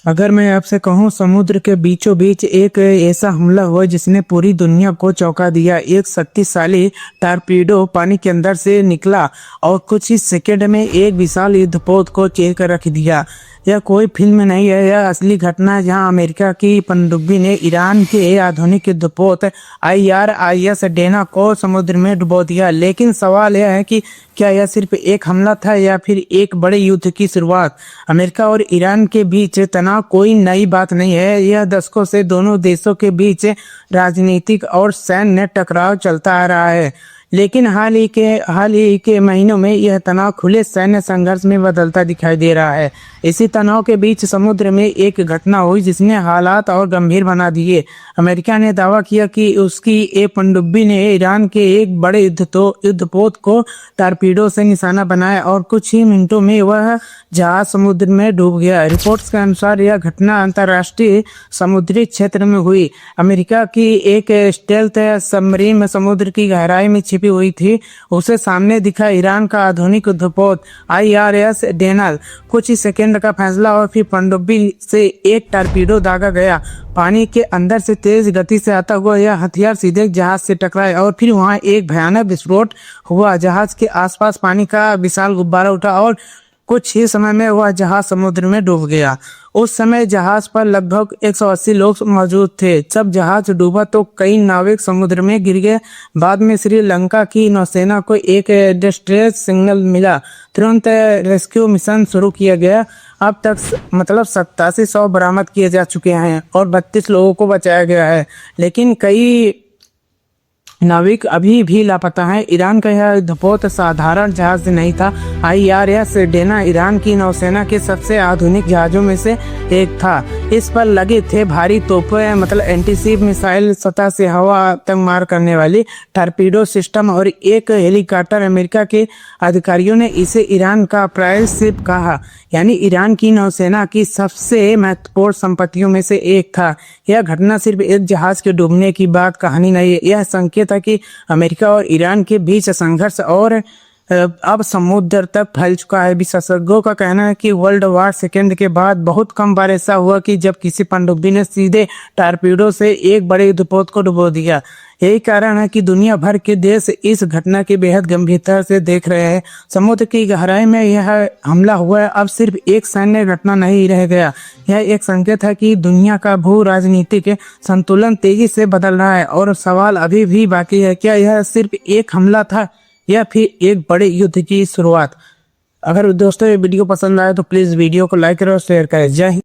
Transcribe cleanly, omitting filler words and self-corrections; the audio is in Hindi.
अगर मैं आपसे कहूं समुद्र के बीचों बीच एक ऐसा हमला हुआ जिसने पूरी दुनिया को चौंका दिया। एक शक्तिशाली टारपीडो पानी के अंदर से निकला और कुछ ही सेकंड में एक विशाल युद्धपोत को चीर कर रख दिया। यह कोई फिल्म नहीं है, यह असली घटना है जहां अमेरिका की पनडुब्बी ने ईरान के आधुनिक युद्धपोत IRIS डेना को समुद्र में डुबो दिया। लेकिन सवाल यह है कि क्या यह सिर्फ एक हमला था या फिर एक बड़े युद्ध की शुरुआत। अमेरिका और ईरान के बीच तनाव कोई नई बात नहीं है, यह दशकों से दोनों देशों के बीच राजनीतिक और सैन्य टकराव चलता आ रहा है। लेकिन हाल ही के महीनों में यह तनाव खुले सैन्य संघर्ष में बदलता दिखाई दे रहा है। इसी तनाव के बीच समुद्र में एक घटना हुई जिसने हालात और गंभीर बना दिए। अमेरिका ने दावा किया कि उसकी एक पनडुब्बी ने ईरान के एक बड़े युद्धपोत को टारपीडो से निशाना बनाया और कुछ ही मिनटों में वह जहाज समुद्र में डूब गया। रिपोर्ट्स के अनुसार यह घटना अंतर्राष्ट्रीय समुद्री क्षेत्र में हुई। अमेरिका की एक स्टेल्थ सबमरीन में समुद्र की गहराई में छिपी हुई थी। उसे सामने दिखा ईरान का आधुनिक युद्धपोत IRIS डेना। कुछ ही सेकंड का फैसला और फिर पनडुब्बी से एक टारपीडो दागा गया। पानी के अंदर से तेज गति से आता हुआ यह हथियार सीधे जहाज से टकराया और फिर वहां एक भयानक विस्फोट हुआ। जहाज के आसपास पानी का विशाल गुब्बारा उठा और कुछ ही समय में वह जहाज समुद्र में डूब गया। उस समय जहाज पर लगभग 180 लोग मौजूद थे। जब जहाज डूबा तो कई नाविक समुद्र में गिर गए। बाद में श्रीलंका की नौसेना को एक डिस्ट्रेस सिग्नल मिला। तुरंत रेस्क्यू मिशन शुरू किया गया। अब तक 87 बरामद किए जा चुके हैं और 32 लोगों को बचाया गया है, लेकिन कई नाविक अभी भी लापता हैं। ईरान का यह युद्धपोत साधारण जहाज नहीं था। IRIS डेना ईरान की नौसेना के सबसे आधुनिक जहाजों में से एक था। इस पर लगे थे भारी तोपें, एंटीशिप मिसाइल, सतह से हवा तक मार करने वाली टॉर्पीडो सिस्टम और एक हेलीकॉप्टर। अमेरिका के अधिकारियों ने इसे ईरान का प्राइड शिप कहा, यानी ईरान की नौसेना की सबसे महत्वपूर्ण संपत्तियों में से एक था। यह घटना सिर्फ एक जहाज के डूबने की बात कहानी नहीं है, यह संकेत था कि अमेरिका और ईरान के बीच संघर्ष और अब समुद्र तक फैल चुका है। विशेषज्ञों का कहना है कि वर्ल्ड वार सेकेंड के बाद बहुत कम बार ऐसा हुआ कि जब किसी पनडुब्बी ने सीधे टारपीडो से एक बड़े युद्धपोत को डुबो दिया। यही कारण है कि दुनिया भर के देश इस घटना की बेहद गंभीरता से देख रहे हैं। समुद्र की गहराई में यह हमला हुआ है अब सिर्फ एक सैन्य घटना नहीं रह गया, यह एक संकेत है कि दुनिया का भू राजनीतिक संतुलन तेजी से बदल रहा है। और सवाल अभी भी बाकी है, क्या यह सिर्फ एक हमला था या फिर एक बड़े युद्ध की शुरुआत। अगर दोस्तों ये वीडियो पसंद आए तो प्लीज वीडियो को लाइक करें और शेयर करें। जय हिंद।